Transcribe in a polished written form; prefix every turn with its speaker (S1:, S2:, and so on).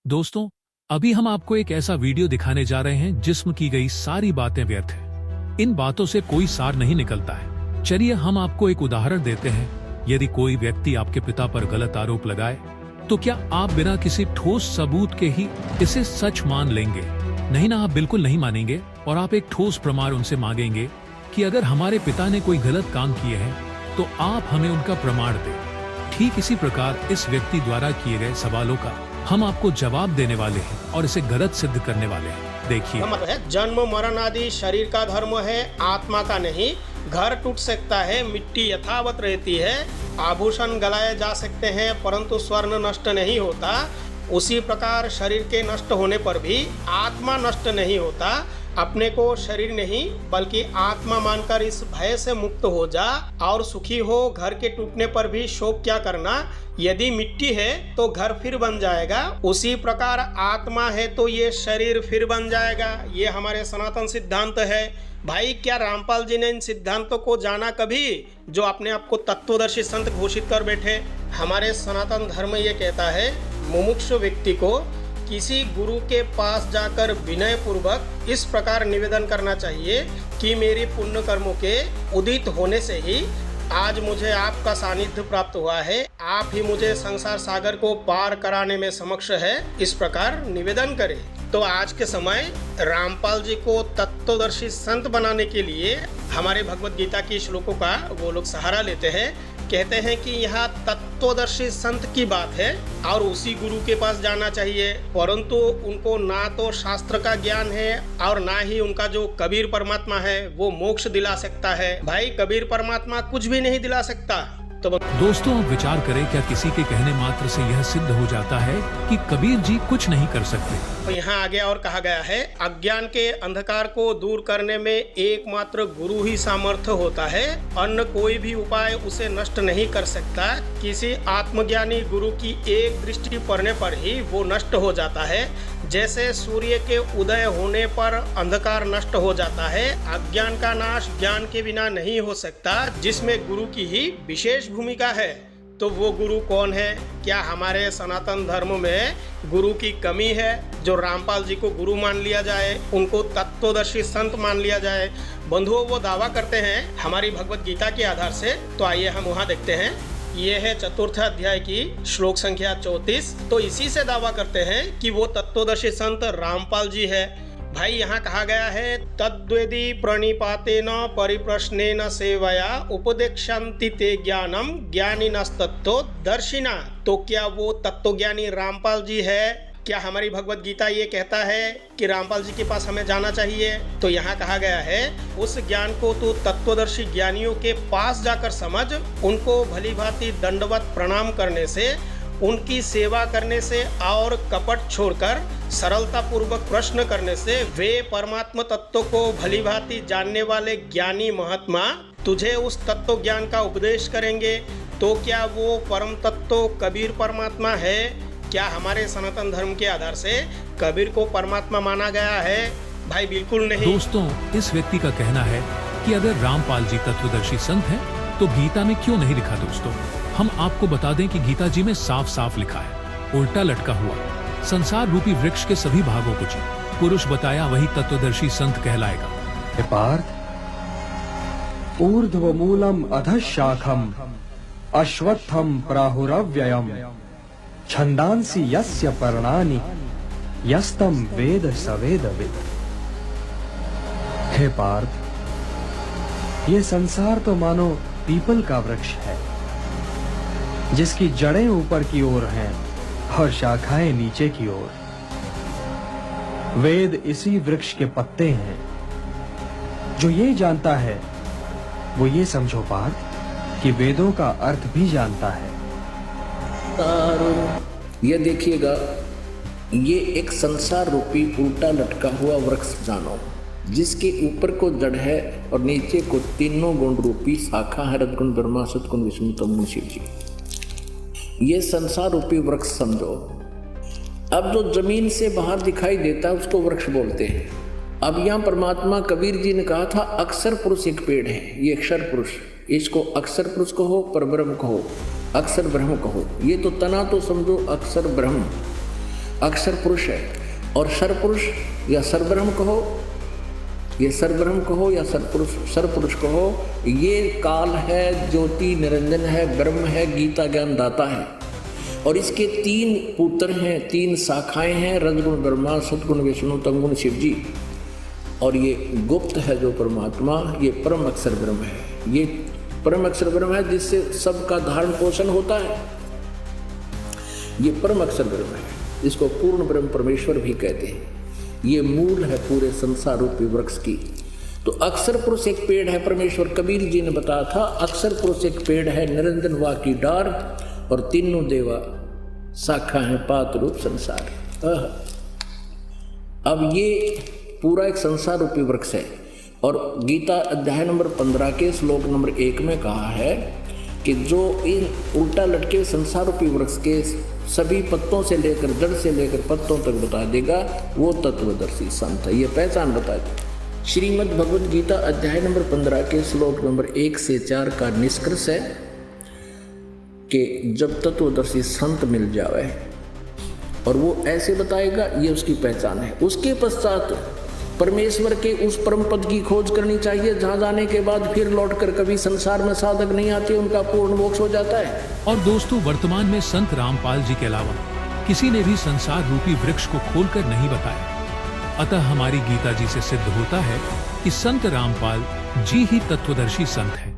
S1: दोस्तों, अभी हम आपको एक ऐसा वीडियो दिखाने जा रहे हैं जिसमें की गई सारी बातें व्यर्थ हैं। इन बातों से कोई सार नहीं निकलता है। चलिए हम आपको एक उदाहरण देते हैं। यदि कोई व्यक्ति आपके पिता पर गलत आरोप लगाए, तो क्या आप बिना किसी ठोस सबूत के ही इसे सच मान लेंगे? नहीं ना, आप बिल्कुल नहीं मानेंगे और आप एक ठोस प्रमाण उनसे मांगेंगे कि अगर हमारे पिता ने कोई गलत काम किए हैं तो आप हमें उनका प्रमाण दें। ठीक इसी प्रकार इस व्यक्ति द्वारा किए गए सवालों का हम आपको जवाब देने वाले हैं और इसे गलत सिद्ध करने वाले हैं। देखिए,
S2: है जन्म मरण आदि शरीर का धर्म है, आत्मा का नहीं। घर टूट सकता है, मिट्टी यथावत रहती है, आभूषण गलाए जा सकते हैं परंतु स्वर्ण नष्ट नहीं होता। उसी प्रकार शरीर के नष्ट होने पर भी आत्मा नष्ट नहीं होता। अपने को शरीर नहीं बल्कि आत्मा मानकर इस भय से मुक्त हो जा और सुखी हो। घर के टूटने पर भी शोक क्या करना, यदि मिट्टी है तो घर फिर बन जाएगा। उसी प्रकार आत्मा है तो ये शरीर फिर बन जाएगा। ये हमारे सनातन सिद्धांत है। भाई, क्या रामपाल जी ने इन सिद्धांतों को जाना कभी, जो अपने आप को तत्वदर्शी संत घोषित कर बैठे? हमारे सनातन धर्म ये कहता है मुमुक्षु व्यक्ति को किसी गुरु के पास जाकर विनय पूर्वक इस प्रकार निवेदन करना चाहिए कि मेरी पुण्य कर्मों के उदित होने से ही आज मुझे आपका सानिध्य प्राप्त हुआ है। आप ही मुझे संसार सागर को पार कराने में समक्ष है। इस प्रकार निवेदन करें। तो आज के समय रामपाल जी को तत्वदर्शी संत बनाने के लिए हमारे भगवत गीता की श्लोकों का वो लोग सहारा लेते हैं। कहते हैं कि यहाँ तत्वदर्शी संत की बात है और उसी गुरु के पास जाना चाहिए, परंतु उनको ना तो शास्त्र का ज्ञान है और ना ही उनका जो कबीर परमात्मा है वो मोक्ष दिला सकता है। भाई, कबीर परमात्मा कुछ भी नहीं दिला सकता। तो
S1: दोस्तों, आप विचार करें, क्या किसी के कहने मात्र से यह सिद्ध हो जाता है कि कबीर जी कुछ नहीं कर सकते?
S2: तो यहाँ आगे और कहा गया है, अज्ञान के अंधकार को दूर करने में एकमात्र गुरु ही सामर्थ्य होता है। अन्य कोई भी उपाय उसे नष्ट नहीं कर सकता। किसी आत्मज्ञानी गुरु की एक दृष्टि पड़ने पर ही वो नष्ट हो जाता है। जैसे सूर्य के उदय होने पर अंधकार नष्ट हो जाता है, अज्ञान का नाश ज्ञान के बिना नहीं हो सकता, जिसमें गुरु की ही विशेष भूमिका है। तो वो गुरु कौन है? क्या हमारे सनातन धर्म में गुरु की कमी है जो रामपाल जी को गुरु मान लिया जाए, उनको तत्वदर्शी संत मान लिया जाए? बंधुओं, वो दावा करते हैं हमारी भगवत गीता के आधार से। तो आइए हम वहाँ देखते हैं। ये है चतुर्थ अध्याय की श्लोक संख्या 34। तो इसी से दावा करते हैं कि वो तत्वदर्शी संत रामपाल जी है। भाई, यहाँ कहा गया है, तद्वेदी प्रणिपातेन परिप्रश्नेन सेवया उपदेक्षन्ति ते ज्ञानम ज्ञानिनस्तत्तो दर्शिना। तो क्या वो तत्वज्ञानी रामपाल जी है? क्या हमारी भगवत गीता ये कहता है कि रामपाल जी के पास हमें जाना चाहिए? तो यहाँ कहा गया है, उस ज्ञान को तू तत्वदर्शी ज्ञानियों के पास जाकर समझ। उनको भली भांति दंडवत प्रणाम करने से, उनकी सेवा करने से और कपट छोड़कर सरलता पूर्वक प्रश्न करने से वे परमात्मा तत्व को भली भांति जानने वाले ज्ञानी महात्मा तुझे उस तत्व ज्ञान का उपदेश करेंगे। तो क्या वो परम तत्व कबीर परमात्मा है? क्या हमारे सनातन धर्म के आधार से कबीर को परमात्मा माना गया है? भाई, बिल्कुल नहीं।
S1: दोस्तों, इस व्यक्ति का कहना है कि अगर रामपाल जी तत्वदर्शी संत हैं तो गीता में क्यों नहीं लिखा? दोस्तों, हम आपको बता दें कि गीता जी में साफ साफ लिखा है, उल्टा लटका हुआ, संसार रूपी वृक्ष के सभी भागों को जी पुरुष बताया वही तत्वदर्शी संत कहलाएगा।
S3: पार्थ, ऊर्ध्वमूलम अधः शाखम अश्वत्थम प्राहुरव्ययम छंदांसि यस्य पर्णानि यस्तम वेद सवेदविद। हे पार्थ, ये संसार तो मानो पीपल का वृक्ष है जिसकी जड़ें ऊपर की ओर हैं और शाखाएं नीचे की ओर। वेद इसी वृक्ष के पत्ते हैं। जो ये जानता है वो ये समझो पार्थ कि वेदों का अर्थ भी जानता है।
S4: ये देखिएगा, ये एक संसार रूपी उल्टा लटका हुआ वृक्ष जानो, जिसके ऊपर को जड़ है और नीचे को तीनों गुण रूपी शाखा है, रजगुण ब्रह्मा सतगुण विष्णु तमोगुण शिव जी। ये संसार रूपी वृक्ष समझो। अब जो जमीन से बाहर दिखाई देता है उसको वृक्ष बोलते हैं। अब यहाँ परमात्मा कबीर जी ने कहा था, अक्षर पुरुष एक पेड़ है, ये अक्षर पुरुष, इसको अक्षर पुरुष कहो, परब्रह्म कहो, अक्षर ब्रह्म कहो। ये तो तना तो समझो अक्षर ब्रह्म, अक्षर पुरुष है। और सरपुरुष या सरब्रह्म कहो, ये सरब्रह्म कहो या सरपुरुष कहो, ये काल है, ज्योति निरंजन है, ब्रह्म है, गीता ज्ञान दाता है। और इसके 3 पुत्र हैं, 3 शाखाएं हैं, रजगुण ब्रह्मा, सतगुण विष्णु, तमगुण शिव जी। और ये गुप्त है जो परमात्मा, ये परम अक्षर ब्रह्म है। ये परम अक्षर ब्रह्म है जिससे सबका धारण पोषण होता है। ये परम अक्षर ब्रह्म है, इसको पूर्ण ब्रह्म परमेश्वर भी कहते हैं। ये मूल है पूरे संसार रूपी वृक्ष की। तो अक्षर पुरुष एक पेड़ है, परमेश्वर कबीर जी ने बताया था, अक्षर पुरुष एक पेड़ है, निरंजन वा की डार, और तीनों देवा शाखा है, पात रूप संसार। अब ये पूरा एक संसार रूपी वृक्ष है। और गीता अध्याय नंबर 15 के श्लोक नंबर 1 में कहा है कि जो इन उल्टा लटके संसार रूपी वृक्ष के सभी पत्तों से लेकर, जड़ से लेकर पत्तों तक बता देगा, वो तत्वदर्शी संत है। ये पहचान बता दी। श्रीमद् भगवद गीता अध्याय नंबर 15 के श्लोक नंबर 1 से 4 का निष्कर्ष है कि जब तत्वदर्शी संत मिल जावे और वो ऐसे बताएगा, ये उसकी पहचान है। उसके पश्चात परमेश्वर के उस परम पद की खोज करनी चाहिए, जहाँ जाने के बाद फिर लौटकर कभी संसार में साधक नहीं आते, उनका पूर्ण मोक्ष हो जाता है।
S1: और दोस्तों, वर्तमान में संत रामपाल जी के अलावा किसी ने भी संसार रूपी वृक्ष को खोलकर नहीं बताया। अतः हमारी गीता जी से सिद्ध होता है कि संत रामपाल जी ही तत्वदर्शी संत है।